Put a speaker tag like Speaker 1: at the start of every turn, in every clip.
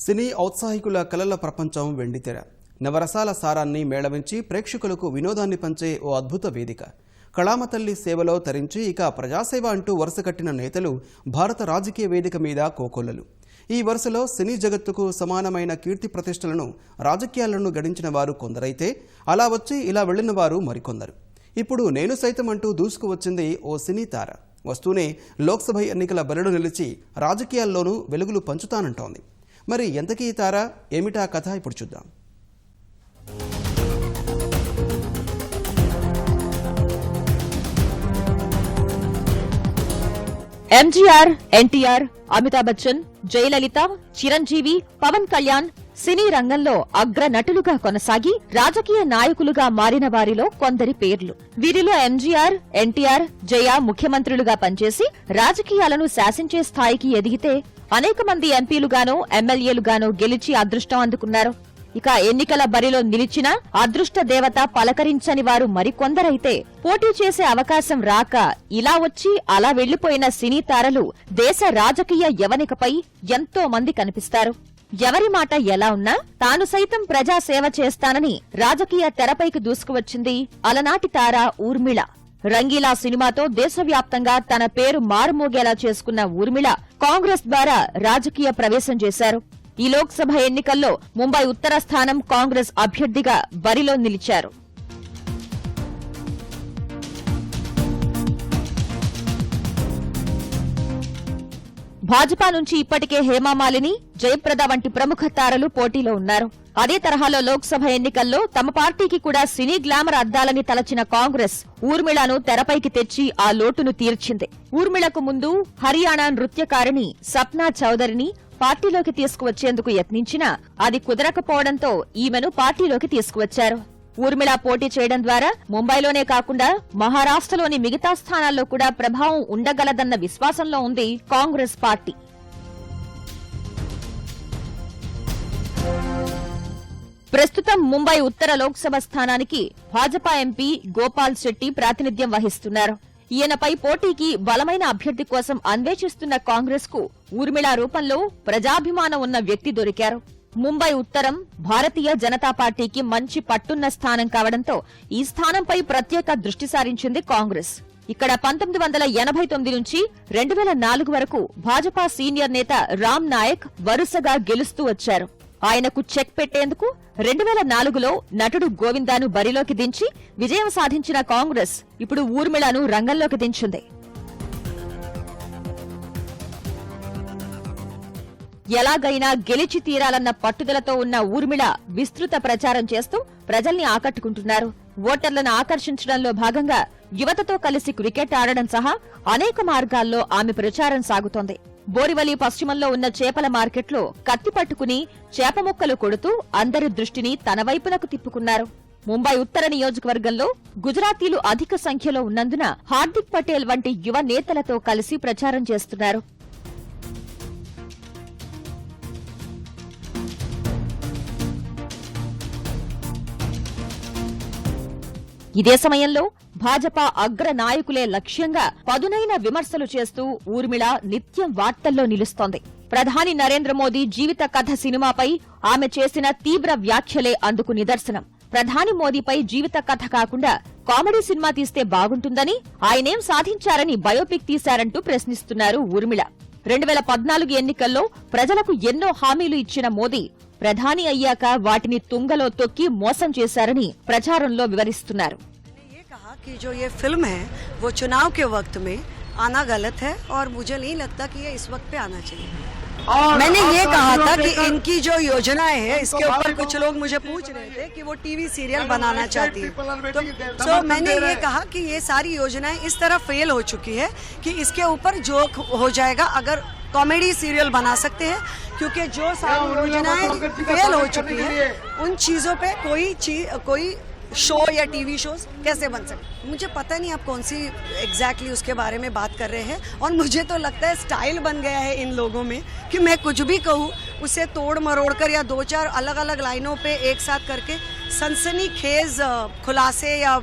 Speaker 1: సినీ ఔత్సాహికుల కలల ప్రపంచం వెండితెర నవరసాల సారాన్ని మేళవించి ప్రేక్షకులకు వినోదాన్ని పంచే ఓ అద్భుత వేదిక. కళామతల్లి సేవలో తరించి ఇక ప్రజాసేవ అంటూ వరుసకట్టిన నేతలు భారత రాజకీయ వేదిక మీద కోకొల్లలు. ఈ వరుసలో సినీ జగత్తుకు సమానమైన కీర్తి ప్రతిష్టలను రాజకీయాలను గడించిన వారు కొందరైతే అలా వచ్చి ఇలా వెళ్లిన వారు మరికొందరు. ఇప్పుడు నేను సైతం అంటూ దూసుకువచ్చింది ఓ సినీ తార. వస్తూనే లోక్సభ ఎన్నికల బరిలో నిలిచి రాజకీయాల్లోనూ వెలుగులు పంచుతానంటోంది. మరి ఎంతకీ తారా, ఏమిటా కథ ఇప్పుడు చూద్దాం.
Speaker 2: ఎంజీఆర్, ఎన్టీఆర్, అమితాబ్ బచ్చన్, జయలలిత, చిరంజీవి, పవన్ కళ్యాణ్ సినీ రంగంలో అగ్ర నటులుగా కొనసాగి రాజకీయ నాయకులుగా మారిన వారిలో కొందరి పేర్లు. వీరిలో ఎంజీఆర్, ఎన్టీఆర్, జయ ముఖ్యమంత్రులుగా పనిచేసి రాజకీయాలను శాసించే స్థాయికి ఎదిగితే అనేక మంది ఎంపీలుగానో ఎమ్మెల్యేలుగానో గెలిచి అదృష్టం అందుకున్నారు. ఇక ఎన్నికల బరిలో నిలిచిన అదృష్ట దేవత పలకరించని వారు మరికొందరైతే పోటీ చేసే అవకాశం రాక ఇలా వచ్చి అలా వెళ్లిపోయిన సినీ తారలు దేశ రాజకీయ యవనికపై ఎంతో మంది కనిపిస్తారు. ఎవరి మాట ఎలా ఉన్నా తాను సైతం ప్రజాసేవ చేస్తానని రాజకీయ తెరపైకి దూసుకువచ్చింది అలనాటి తార ఊర్మిళ. రంగీలా సినిమాతో దేశవ్యాప్తంగా తన పేరు మారుమోగేలా చేసుకున్న ఊర్మిళ కాంగ్రెస్ ద్వారా రాజకీయ ప్రవేశం చేశారు. ఈ లోక్సభ ఎన్నికల్లో ముంబై ఉత్తర స్థానం కాంగ్రెస్ అభ్యర్థిగా బరిలో నిలిచారు. భాజపా నుంచి ఇప్పటికే హేమామాలిని, జయప్రద వంటి ప్రముఖ తారలు పోటీలో ఉన్నారు. అదే తరహాలో లోక్సభ ఎన్నికల్లో తమ పార్టీకి కూడా సినీ గ్లామర్ అద్దాలని తలచిన కాంగ్రెస్ ఊర్మిళను తెరపైకి తెచ్చి ఆ లోటును తీర్చింది. ఊర్మిళకు ముందు హర్యానా నృత్యకారిణి సప్నా చౌదరిని పార్టీలోకి తీసుకువచ్చేందుకు యత్నించినా అది కుదరకపోవడంతో ఈమెను పార్టీలోకి తీసుకువచ్చారు. ఊర్మిళ పోటీ చేయడం ద్వారా ముంబైలోనే కాకుండా మహారాష్ట్రలోని మిగతా స్థానాల్లో కూడా ప్రభావం ఉండగలదన్న విశ్వాసంలో ఉంది కాంగ్రెస్ పార్టీ. ప్రస్తుతం ముంబై ఉత్తర లోక్సభ స్థానానికి భాజపా ఎంపీ గోపాల్ శెట్టి ప్రాతినిధ్యం వహిస్తున్నారు. ఈయనపై పోటీకి బలమైన అభ్యర్థి కోసం అన్వేషిస్తున్న కాంగ్రెస్ కు ఊర్మిళ రూపంలో ప్రజాభిమానం ఉన్న వ్యక్తి దొరికారు. ముంబై ఉత్తరం భారతీయ జనతా పార్టీకి మంచి పట్టున్న స్థానం కావడంతో ఈ స్థానంపై ప్రత్యేక దృష్టి సారించింది కాంగ్రెస్. ఇక్కడ 1989 నుంచి 2004 వరకు భాజపా సీనియర్ నేత రామ్ నాయక్ వరుసగా గెలుస్తూ వచ్చారు. ఆయనకు చెక్ పెట్టేందుకు 2004లో నటుడు గోవిందాను బరిలోకి దించి విజయం సాధించిన కాంగ్రెస్ ఇప్పుడు ఊర్మిళను రంగంలోకి దించింది. ఎలాగైనా గెలిచి తీరాలన్న పట్టుదలతో ఉన్న ఊర్మిళ విస్తృత ప్రచారం చేస్తూ ప్రజల్ని ఆకట్టుకుంటున్నారు. ఓటర్లను ఆకర్షించడంలో భాగంగా యువతతో కలిసి క్రికెట్ ఆడడం సహా అనేక మార్గాల్లో ఆమె ప్రచారం సాగుతోంది. బోరివలి పశ్చిమంలో ఉన్న చేపల మార్కెట్లో కత్తి పట్టుకుని చేప ముక్కలు కొడుతూ అందరి దృష్టిని తన వైపునకు తిప్పుకున్నారు. ముంబై ఉత్తర నియోజకవర్గంలో గుజరాతీలు అధిక సంఖ్యలో ఉన్నందున హార్దిక్ పటేల్ వంటి యువ నేతలతో కలిసి ప్రచారం చేస్తున్నారు. ఇదే సమయంలో భాజపా అగ్ర నాయకులే లక్ష్యంగా పదునైన విమర్శలు చేస్తూ ఊర్మిళ నిత్యం వార్తల్లో నిలుస్తోంది. ప్రధాని నరేంద్ర మోదీ జీవిత కథ సినిమాపై ఆమె చేసిన తీవ్ర వ్యాఖ్యలే అందుకు నిదర్శనం. ప్రధాని మోదీపై జీవిత కథ కాకుండా కామెడీ సినిమా తీస్తే బాగుంటుందని, ఆయనేం సాధించారని బయోపిక్ తీశారంటూ ప్రశ్నిస్తున్నారు ఊర్మిళ. 2014 ఎన్నికల్లో ప్రజలకు ఎన్నో హామీలు ఇచ్చిన మోదీ ప్రధాని అయ్యాక వాటిని తుంగలో తొక్కి మోసం చేశారని ప్రచారంలో వివరిస్తున్నారు.
Speaker 3: कि जो ये फिल्म है वो चुनाव के वक्त में आना गलत है और मुझे नहीं लगता कि ये इस वक्त पे आना चाहिए. मैंने ये कहा था कि इनकी जो योजनाएं है इसके ऊपर कुछ लोग मुझे पूछ रहे थे कि वो टीवी सीरियल बनाना चाहती है, तो मैंने ये कहा कि ये सारी योजनाएं इस तरह फेल हो चुकी है कि इसके ऊपर जोक हो जाएगा अगर कॉमेडी सीरियल बना सकते हैं, क्योंकि जो सारी योजनाएं फेल हो चुकी है उन चीज़ों पे कोई शो या टीवी शोज कैसे बन सकते. मुझे पता नहीं आप कौन सी एग्जैक्टली उसके बारे में बात कर रहे हैं, और मुझे तो लगता है स्टाइल बन गया है इन लोगों में कि मैं कुछ भी कहूँ उसे तोड़ मरोड़ कर या 2-4 अलग अलग लाइनों पे एक साथ करके सनसनीखेज खुलासे या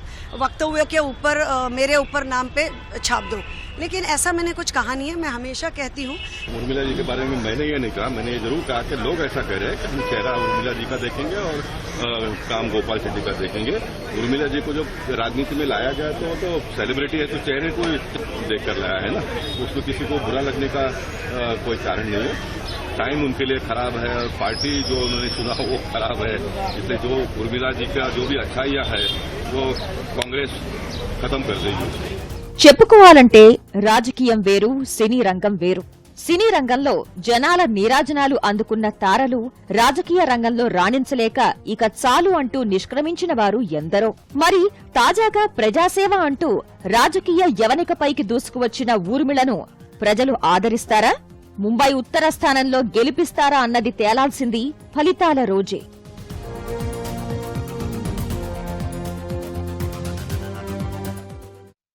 Speaker 3: वक्तव्य के ऊपर मेरे ऊपर नाम पे छाप दो. लेकिन ऐसा मैंने कुछ कहा नहीं है। मैं हमेशा कहती हूँ
Speaker 4: उर्मिला जी के बारे में मैंने ये नहीं कहा, मैंने ये जरूर कहा कि लोग ऐसा कह रहे हैं कि हम चेहरा उर्मिला जी का देखेंगे और काम गोपाल शेट्टी का देखेंगे। उर्मिला जी को जब राजनीति में लाया गया तो सेलिब्रिटी है, तो चेहरे को देख कर लाया है ना, उसको किसी को बुरा लगने का कोई कारण नहीं है। टाइम उनके लिए खराब है और पार्टी जो उन्होंने चुना वो खराब है, इसलिए जो उर्मिला जी का जो भी अच्छाइयाँ है वो कांग्रेस खत्म कर देगी।
Speaker 2: చెప్పుకోవాలంటే రాజకీయం వేరు, సినీ రంగం వేరు. సినీ రంగంలో జనాల నీరాజనాలు అందుకున్న తారలు రాజకీయ రంగంలో రాణించలేక ఇక చాలు అంటూ నిష్క్రమించిన వారు ఎందరో. మరి తాజాగా ప్రజాసేవ అంటూ రాజకీయ యవనికపైకి దూసుకువచ్చిన ఊర్మిళను ప్రజలు ఆదరిస్తారా? ముంబై ఉత్తర స్థానంలో గెలిపిస్తారా అన్నది తేలాల్సింది ఫలితాల రోజే.